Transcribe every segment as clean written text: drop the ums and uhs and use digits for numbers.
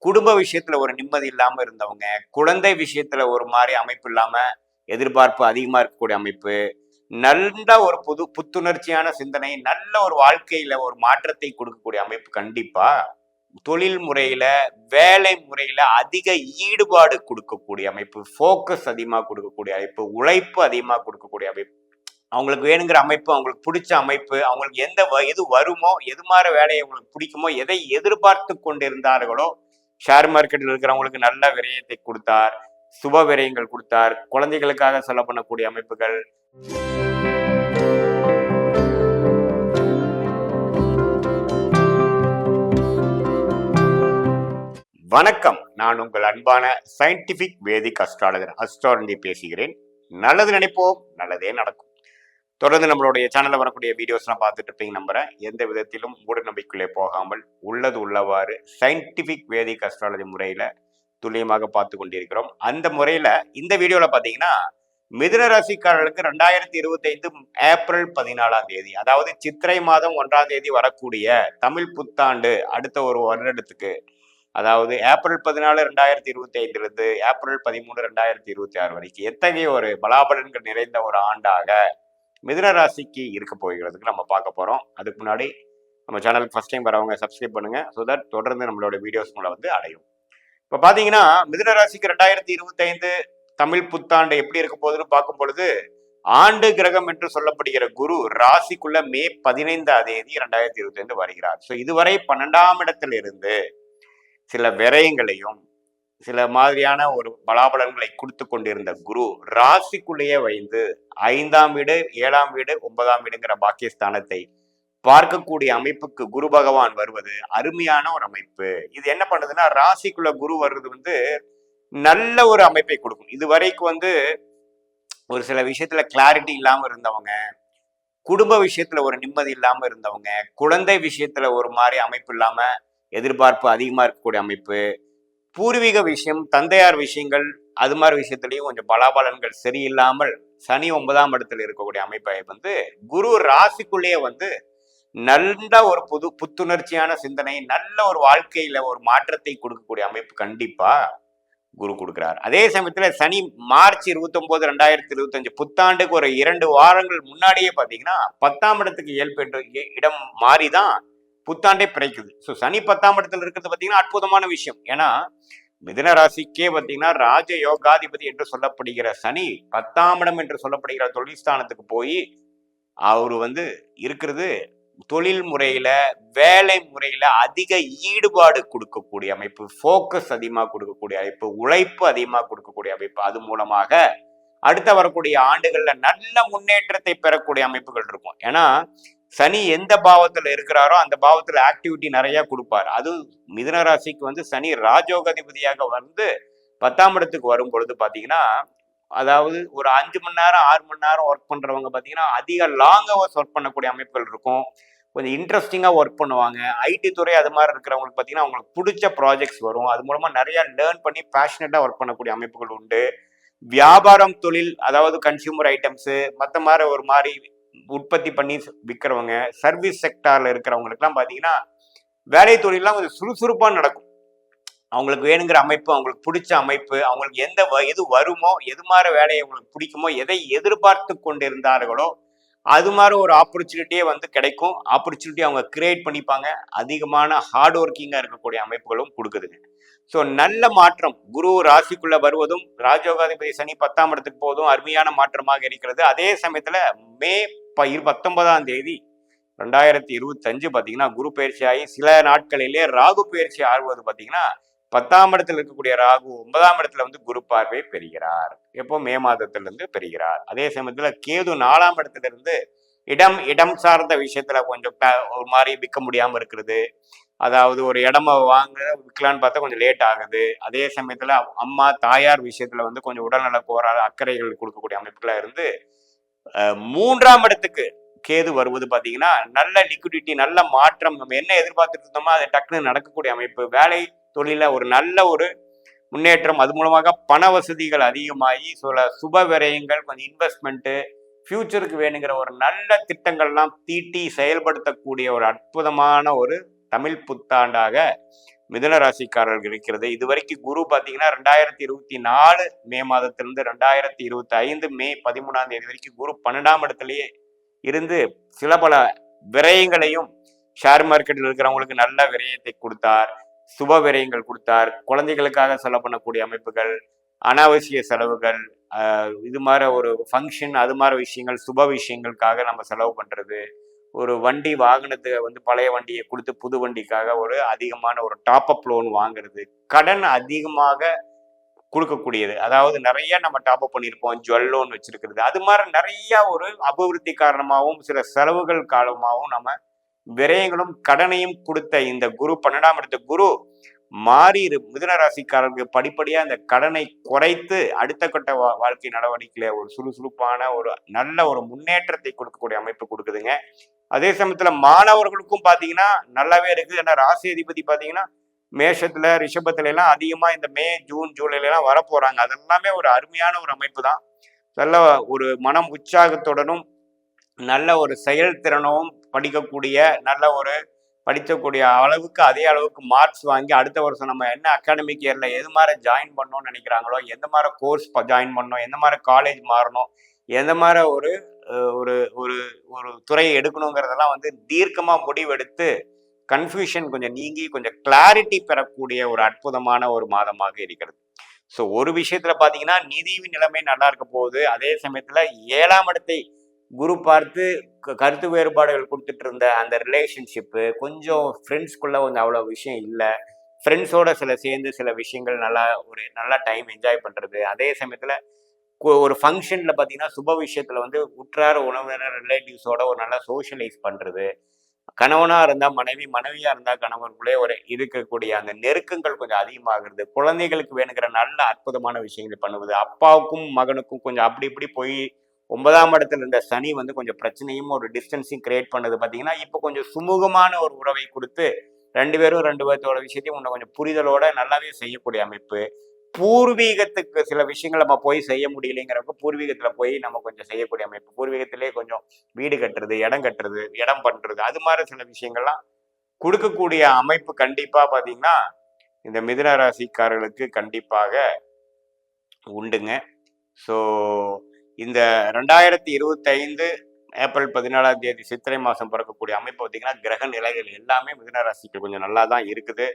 குடும்ப விஷயத்துல ஒரு நிம்மதி இல்லாம இருந்தவங்க, குழந்தை விஷயத்துல ஒரு மாதிரி அமைப்பு இல்லாம எதிர்பார்ப்பு அதிகமா இருக்கக்கூடிய அமைப்பு, நல்ல ஒரு புத்துணர்ச்சியான சிந்தனை, நல்ல ஒரு வாழ்க்கையில ஒரு மாற்றத்தை கொடுக்கக்கூடிய அமைப்பு கண்டிப்பா தொழில் முறையில, வேலை முறையில அதிக ஈடுபாடு கொடுக்கக்கூடிய அமைப்பு, ஃபோக்கஸ் அதிகமா கொடுக்கக்கூடிய அமைப்பு, உழைப்பு அதிகமா கொடுக்கக்கூடிய அமைப்பு, அவங்களுக்கு வேணுங்கிற அமைப்பு, அவங்களுக்கு பிடிச்ச அமைப்பு, அவங்களுக்கு எது வருமோ, எது மாரி வேலையை அவங்களுக்கு பிடிக்குமோ, எதை எதிர்பார்த்து கொண்டிருந்தார்களோ, ஷேர் மார்க்கெட்ல இருக்கிறவங்களுக்கு நல்ல விரயத்தை கொடுத்தார், சுப விரயங்கள் கொடுத்தார், குழந்தைகளுக்காக செலவு பண்ணக்கூடிய அமைப்புகள். வணக்கம், நான் உங்கள் அன்பான சயின்டிபிக் வேதிக் அஸ்ட்ராலஜர் அஸ்ட்ராலஜி பேசுகிறேன். நல்லது நினைப்போம், நல்லதே நடக்கும். தொடர்ந்து நம்மளுடைய சேனல்ல வரக்கூடிய வீடியோஸ்லாம் பார்த்துட்டு இருப்பீங்க நம்புறேன். எந்த விதத்திலும் மூட நம்பிக்கையிலே போகாமல் உள்ளது உள்ளவாறு சயின்டிபிக் வேதிக் அஸ்ட்ராலஜி முறையில துல்லியமாக பார்த்து கொண்டிருக்கிறோம். அந்த முறையில இந்த வீடியோல பாத்தீங்கன்னா மிதுன ராசிக்காரர்களுக்கு 2025 ஏப்ரல் 14ஆம் தேதி, அதாவது சித்திரை மாதம் 1ஆம் தேதி வரக்கூடிய தமிழ் புத்தாண்டு அடுத்த ஒரு வருடத்துக்கு, அதாவது ஏப்ரல் 14 2025 இருந்து ஏப்ரல் 13 2026 வரைக்கும் எத்தகைய ஒரு பலாபலன்கள் நிறைந்த ஒரு ஆண்டாக மிதுன ராசிக்கு இருக்க போகிறதுக்கு நம்ம பார்க்க போறோம். அதுக்கு முன்னாடி நம்ம சேனலுக்கு ஃபர்ஸ்ட் டைம் வரவங்க சப்ஸ்கிரைப் பண்ணுங்க, ஸோ தட் தொடர்ந்து நம்மளோட வீடியோஸ் மூலம் அடையும். இப்போ பாத்தீங்கன்னா மிதுன ராசிக்கு 2025 தமிழ் புத்தாண்டு எப்படி இருக்க போகுதுன்னு பார்க்கும் பொழுது, ஆண்டு கிரகம் என்று சொல்லப்படுகிற குரு ராசிக்குள்ள மே 15ஆம் தேதி 2025 வருகிறார். ஸோ இதுவரை 12ஆம் இடத்துல இருந்து சில விரயங்களையும் சில மாதிரியான ஒரு பலாபலன்களை கொடுத்து கொண்டிருந்த குரு ராசிக்குள்ளேயே வைந்து 5ஆம் வீடு, 7ஆம் வீடு, 9ஆம் வீடுங்கிற பாக்கியஸ்தானத்தை பார்க்கக்கூடிய அமைப்புக்கு குரு பகவான் வருவது அருமையான ஒரு அமைப்பு. இது என்ன பண்ணுதுன்னா, ராசிக்குள்ள குரு வர்றது நல்ல ஒரு அமைப்பை கொடுக்கும். இது வரைக்கும் ஒரு சில விஷயத்துல கிளாரிட்டி இல்லாம இருந்தவங்க, குடும்ப விஷயத்துல ஒரு நிம்மதி இல்லாம இருந்தவங்க, குழந்தை விஷயத்துல ஒரு மாதிரி அமைப்பு இல்லாம எதிர்பார்ப்பு அதிகமா இருக்கக்கூடிய அமைப்பு, பூர்வீக விஷயம், தந்தையார் விஷயங்கள், அது மாதிரி விஷயத்திலையும் கொஞ்சம் பலாபலன்கள் சரியில்லாமல் சனி 9ஆம் இடத்துல இருக்கக்கூடிய அமைப்பை குரு ராசிக்குள்ளேயே நல்ல ஒரு புத்துணர்ச்சியான சிந்தனை, நல்ல ஒரு வாழ்க்கையில ஒரு மாற்றத்தை கொடுக்கக்கூடிய அமைப்பு கண்டிப்பா குரு கொடுக்கிறார். அதே சமயத்துல சனி மார்ச் 29 2025 புத்தாண்டுக்கு ஒரு 2 வாரங்கள் முன்னாடியே பாத்தீங்கன்னா 10ஆம் இடத்துக்கு இயல்பு இடம் மாறிதான் புத்தாண்டே பிறக்குது. ஸோ சனி 10ஆம் இடத்துல இருக்கிறது பார்த்தீங்கன்னா அற்புதமான விஷயம். ஏன்னா மிதுன ராசிக்கே பார்த்தீங்கன்னா ராஜ யோகாதிபதி என்று சொல்லப்படுகிற சனி 10ஆம் இடம் என்று சொல்லப்படுகிற தொழில் ஸ்தானத்துக்கு போய் அவரு இருக்கிறது தொழில் முறையில, வேலை முறையில அதிக ஈடுபாடு கொடுக்கக்கூடிய அமைப்பு, ஃபோக்கஸ் அதிகமாக கொடுக்கக்கூடிய அமைப்பு, உழைப்பு அதிகமாக கொடுக்கக்கூடிய அமைப்பு, அது மூலமாக அடுத்த வரக்கூடிய ஆண்டுகள்ல நல்ல முன்னேற்றத்தை பெறக்கூடிய அமைப்புகள் இருக்கும். ஏன்னா சனி எந்த பாவத்துல இருக்கிறாரோ அந்த பாவத்துல ஆக்டிவிட்டி நிறைய கொடுப்பார். அது மிதுன ராசிக்கு சனி ராஜோகாதிபதியாக 10ஆம் இடத்துக்கு வரும் பொழுது பாத்தீங்கன்னா, அதாவது ஒரு 5 மணி நேரம் 6 மணி நேரம் ஒர்க் பண்றவங்க பாத்தீங்கன்னா அதிக லாங் ஹவர்ஸ் ஒர்க் பண்ணக்கூடிய அமைப்புகள் இருக்கும். கொஞ்சம் இன்ட்ரெஸ்டிங்கா ஒர்க் பண்ணுவாங்க. ஐடி துறை அது மாதிரி இருக்கிறவங்களுக்கு பாத்தீங்கன்னா அவங்களுக்கு பிடிச்ச ப்ராஜெக்ட்ஸ் வரும். அது மூலமா நிறைய லேர்ன் பண்ணி பேஷனட்டா ஒர்க் பண்ணக்கூடிய அமைப்புகள் உண்டு. வியாபாரம், தொழில், அதாவது கன்சியூமர் ஐட்டம்ஸ், மற்ற மாதிரி ஒரு மாதிரி உற்பத்தி பண்ணி விற்கிறவங்க, சர்வீஸ் செக்டார்ல இருக்கிறவங்களுக்குலாம் பாத்தீங்கன்னா வேலை தொழிலாம் கொஞ்சம் சுறுசுறுப்பா நடக்கும். அவங்களுக்கு வேணுங்கிற அமைப்பு, அவங்களுக்கு பிடிச்ச அமைப்பு, அவங்களுக்கு எது வருமோ, எது மாதிரி வேலையை அவங்களுக்கு பிடிக்குமோ, எதை எதிர்பார்த்து கொண்டிருந்தார்களோ அது மாதிரி ஒரு ஆப்பர்ச்சுனிட்டியே கிடைக்கும். ஆப்பர்ச்சுனிட்டி அவங்க கிரியேட் பண்ணிப்பாங்க. அதிகமான ஹார்ட் ஒர்க்கிங்கா இருக்கக்கூடிய அமைப்புகளும் கொடுக்குதுங்க. ஸோ நல்ல மாற்றம் குரு ராசிக்குள்ள வருவதும், ராஜயோகாதிபதி சனி 10ஆம் இடத்துக்கு போவதும் அருமையான மாற்றமாக இருக்கிறது. அதே சமயத்துல மே 19ஆம் தேதி 2025 பாத்தீங்கன்னா குரு பயிற்சி ஆகி சில நாட்களிலே ராகு பயிற்சி ஆகுவது பாத்தீங்கன்னா 10ஆம் இடத்துல இருக்கக்கூடிய ராகு 9ஆம் இடத்துல குரு பார்வை பெறுகிறார். எப்போ மே மாதத்திலிருந்து பெறுகிறார். அதே சமயத்துல கேது 4ஆம் இடத்துல இருந்து இடம் சார்ந்த விஷயத்துல கொஞ்சம் ஒரு மாதிரி விற்க முடியாம இருக்கிறது. அதாவது ஒரு இடம விற்கலான்னு பார்த்தா கொஞ்சம் லேட் ஆகுது. அதே சமயத்துல அம்மா தாயார் விஷயத்துல கொஞ்சம் உடல்நல கோளாறு அக்கறைகள் கொடுக்கக்கூடிய அமைப்புகளா இருந்து 3ஆம் இடத்துக்கு கேது வருவது பாத்தீங்கன்னா நல்ல லிக்விடிட்டி, நல்ல மாற்றம், நம்ம என்ன எதிர்பார்த்துட்டு இருந்தோமோ அது டக்குன்னு நடக்கக்கூடிய அமைப்பு, வேலை தொழில ஒரு நல்ல ஒரு முன்னேற்றம், அது மூலமாக பண வசதிகள் அதிகமாகி சில சுப விரயங்கள், கொஞ்சம் இன்வெஸ்ட்மெண்ட், ஃபியூச்சருக்கு வேணுங்கிற ஒரு நல்ல திட்டங்கள்லாம் தீட்டி செயல்படுத்தக்கூடிய ஒரு அற்புதமான ஒரு தமிழ் புத்தாண்டாக மிதுன ராசிக்காரர்கள் இருக்கிறது. இதுவரைக்கும் குரு பார்த்தீங்கன்னா 2024 மே மாதத்திலிருந்து 2025 மே 13ஆம் தேதி வரைக்கும் குரு 12ஆம் இடத்திலேயே இருந்து சில பல விரயங்களையும் ஷேர் மார்க்கெட்டில் இருக்கிறவங்களுக்கு நல்ல விரயத்தை கொடுத்தார், சுப விரயங்கள் கொடுத்தார், குழந்தைகளுக்காக செலவு பண்ணக்கூடிய அமைப்புகள், அனாவசிய செலவுகள், இது மாதிரி ஒரு ஃபங்க்ஷன், அது மாதிரி விஷயங்கள், சுப விஷயங்களுக்காக நம்ம செலவு பண்றது, ஒரு வண்டி வாகனத்தை பழைய வண்டியை கொடுத்து புது வண்டிக்காக ஒரு அதிகமான ஒரு டாப் அப் லோன் வாங்குறது, கடன் அதிகமாக கொடுக்கக்கூடியது. அதாவது நிறைய நம்ம டாப் அப் பண்ணியிருப்போம், ஜுவல் லோன் வச்சிருக்கிறது, அது மாதிரி நிறைய ஒரு அபிவிருத்தி காரணமாகவும் சில செலவுகள் காலமாகவும் நம்ம விரயங்களும் கடனையும் கொடுத்த இந்த குரு 12ஆம் இடத்த குரு மாறி மிதுன ராசிக்காரர்களுக்கு படிப்படியா இந்த கடனை குறைத்து அடுத்த கட்ட வாழ்க்கை நடவடிக்கையில ஒரு சுறுசுறுப்பான ஒரு நல்ல ஒரு முன்னேற்றத்தை கொடுக்கக்கூடிய அமைப்பு கொடுக்குதுங்க. அதே சமயத்துல மாணவர்களுக்கும் பாத்தீங்கன்னா நல்லாவே இருக்குது. ஏன்னா ராசி அதிபதி பாத்தீங்கன்னா மேஷத்துல ரிஷபத்துல எல்லாம் அதிகமா இந்த மே ஜூன் ஜூலைல எல்லாம் வரப்போறாங்க. அதெல்லாமே ஒரு அருமையான ஒரு அமைப்பு தான். நல்ல ஒரு மனம் உற்சாகத்துடனும் நல்ல ஒரு செயல்திறனும் படிக்கக்கூடிய நல்ல ஒரு படிக்கக்கூடிய அளவுக்கு அதே அளவுக்கு மார்க்ஸ் வாங்கி அடுத்த வருஷம் நம்ம என்ன அகாடமிக் இயர்ல எது மாதிரி ஜாயின் பண்ணணும்னு நினைக்கிறாங்களோ, எந்த மாதிரி கோர்ஸ் ஜாயின் பண்ணணும், எந்த மாதிரி காலேஜ் மாறணும், எந்த மாதிரி ஒரு ஒரு ஒரு ஒரு துறையை எடுக்கணுங்கிறதெல்லாம் தீர்க்கமா முடிவெடுத்து கன்ஃபியூஷன் கொஞ்சம் நீங்கி கொஞ்சம் கிளாரிட்டி பெறக்கூடிய ஒரு அற்புதமான ஒரு மாதமாக இருக்கிறது. ஸோ ஒரு விஷயத்துல பாத்தீங்கன்னா நிதி நிலைமை நல்லா இருக்க போகுது. அதே சமயத்துல 7ஆம் இடத்தை குரு பார்த்து கருத்து வேறுபாடுகள் கொடுத்துட்டு இருந்த அந்த ரிலேஷன்ஷிப்பு கொஞ்சம் ஃப்ரெண்ட்ஸ்குள்ள அவ்வளோ விஷயம் இல்லை. ஃப்ரெண்ட்ஸோட சேர்ந்து சில விஷயங்கள் நல்லா டைம் என்ஜாய் பண்ணுறது. அதே சமயத்தில் ஒரு ஃபங்க்ஷனில் பார்த்தீங்கன்னா சுப விஷயத்தில் உற்றார உறவினர் ரிலேட்டிவ்ஸோட ஒரு நல்லா சோஷியலைஸ் பண்ணுறது. கணவனாக இருந்தால் மனைவி, மனைவியாக இருந்தால் கணவனுக்குள்ளே ஒரு இருக்கக்கூடிய அந்த நெருக்கங்கள் கொஞ்சம் அதிகமாகிறது. குழந்தைகளுக்கு வேணுங்கிற நல்ல அற்புதமான விஷயங்கள் பண்ணுவது. அப்பாவுக்கும் மகனுக்கும் கொஞ்சம் அப்படி இப்படி போய் 9ஆம் இடத்துல இருந்த சனி கொஞ்சம் பிரச்சனையும் ஒரு டிஸ்டன்ஸையும் கிரியேட் பண்ணது. பார்த்தீங்கன்னா இப்போ கொஞ்சம் சுமூகமான ஒரு உறவை கொடுத்து ரெண்டு பேர்த்தோட விஷயத்தையும் இன்னும் கொஞ்சம் புரிதலோட நல்லாவே செய்யக்கூடிய அமைப்பு. பூர்வீகத்துக்கு சில விஷயங்கள் நம்ம போய் செய்ய முடியலைங்கிறப்ப பூர்வீகத்தில் போய் நம்ம கொஞ்சம் செய்யக்கூடிய அமைப்பு. பூர்வீகத்திலே கொஞ்சம் வீடு கட்டுறது, இடம் பண்ணுறது, அது மாதிரி சில விஷயங்கள்லாம் கொடுக்கக்கூடிய அமைப்பு கண்டிப்பாக பார்த்தீங்கன்னா இந்த மிதுன ராசிக்காரர்களுக்கு கண்டிப்பாக உண்டுங்க. ஸோ இந்த 2025 ஏப்ரல் 14ஆம் தேதி சித்திரை மாதம் பிறக்கக்கூடிய அமைப்பு பார்த்தீங்கன்னா கிரக நிலைகள் எல்லாமே மிதுன ராசிக்கு கொஞ்சம் நல்லா தான் இருக்குது.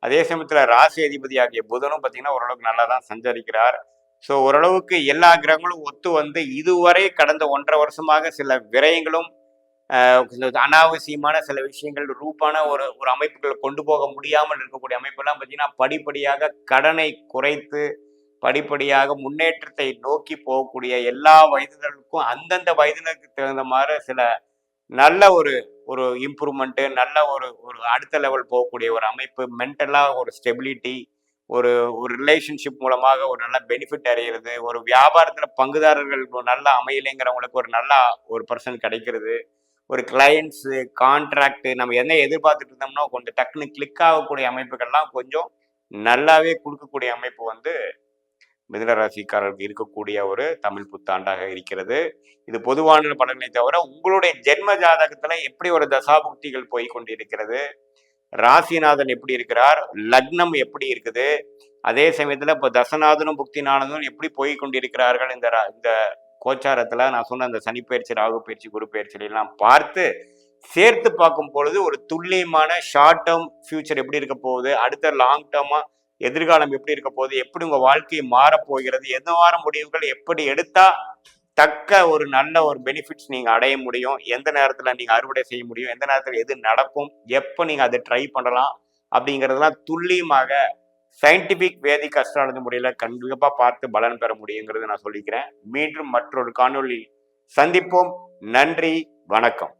அதே சமயத்தில் ராசி அதிபதி ஆகிய புதனும் பார்த்தீங்கன்னா ஓரளவுக்கு நல்லா தான் சஞ்சரிக்கிறார். ஸோ ஓரளவுக்கு எல்லா கிரகங்களும் ஒத்து இதுவரை கடந்த 1.5 வருஷமாக சில விரயங்களும் அனாவசியமான சில விஷயங்கள் ரூபான ஒரு ஒரு அமைப்புகளை கொண்டு போக முடியாமல் இருக்கக்கூடிய அமைப்பெல்லாம் பார்த்தீங்கன்னா படிப்படியாக கடனை குறைத்து படிப்படியாக முன்னேற்றத்தை நோக்கி போகக்கூடிய எல்லா வயதினருக்கும் அந்தந்த வயதினருக்கு தகுந்த மாதிரி சில நல்ல ஒரு ஒரு இம்ப்ரூவ்மெண்ட்டு, நல்ல ஒரு ஒரு அடுத்த லெவல் போகக்கூடிய ஒரு அமைப்பு, மென்டலாக ஒரு ஸ்டெபிலிட்டி, ஒரு ஒரு ரிலேஷன்ஷிப் மூலமாக ஒரு நல்ல பெனிஃபிட் அடைகிறது, ஒரு வியாபாரத்தில் பங்குதாரர்கள் நல்லா அமையலைங்கிறவங்களுக்கு ஒரு நல்ல ஒரு பர்சன் கிடைக்கிறது, ஒரு கிளையண்ட்ஸு கான்ட்ராக்டு நம்ம என்ன எதிர்பார்த்துட்டு இருந்தோம்னா கொஞ்சம் டக்குன்னு கிளிக் ஆகக்கூடிய அமைப்புகள்லாம் கொஞ்சம் நல்லாவே கொடுக்கக்கூடிய அமைப்பு மிதுன ராசிக்காரர்களுக்கு இருக்கக்கூடிய ஒரு தமிழ் புத்தாண்டாக இருக்கிறது. இது பொதுவான பலன்களை தவிர உங்களுடைய ஜென்ம ஜாதகத்துல எப்படி ஒரு தசாபுக்திகள் போய் கொண்டிருக்கிறது, ராசிநாதன் எப்படி இருக்கிறார், லக்னம் எப்படி இருக்குது, அதே சமயத்துல இப்போ தசநாதனும் புக்திநாதனும் எப்படி போய் கொண்டிருக்கிறார்கள் இந்த கோச்சாரத்துல நான் சொன்ன அந்த சனி பயிற்சி, ராகு பயிற்சி, குரு பயிற்சி எல்லாம் பார்த்து சேர்த்து பார்க்கும் பொழுது ஒரு துல்லியமான ஷார்ட் டேர்ம் ஃபியூச்சர் எப்படி இருக்க போகுது, அடுத்த லாங் டேர்மா எதிர்காலம் எப்படி இருக்க போகுது, எப்படி உங்க வாழ்க்கை மாறப்போகிறது, எந்தவாறு முடிவுகள் எப்படி எடுத்தா தக்க ஒரு நல்ல ஒரு பெனிஃபிட்ஸ் நீங்க அடைய முடியும், எந்த நேரத்துல நீங்க அறுவடை செய்ய முடியும், எந்த நேரத்துல எது நடக்கும், எப்போ நீங்க அதை ட்ரை பண்ணலாம் அப்படிங்கிறதுலாம் துல்லியமாக சயின்டிபிக் வேதிக் அஸ்ட்ராலஜி முறையில கண்டிப்பா பார்த்து பலன் பெற முடியுங்கிறது நான் சொல்லிக்கிறேன். மீண்டும் மற்றொரு காணொளி சந்திப்போம். நன்றி, வணக்கம்.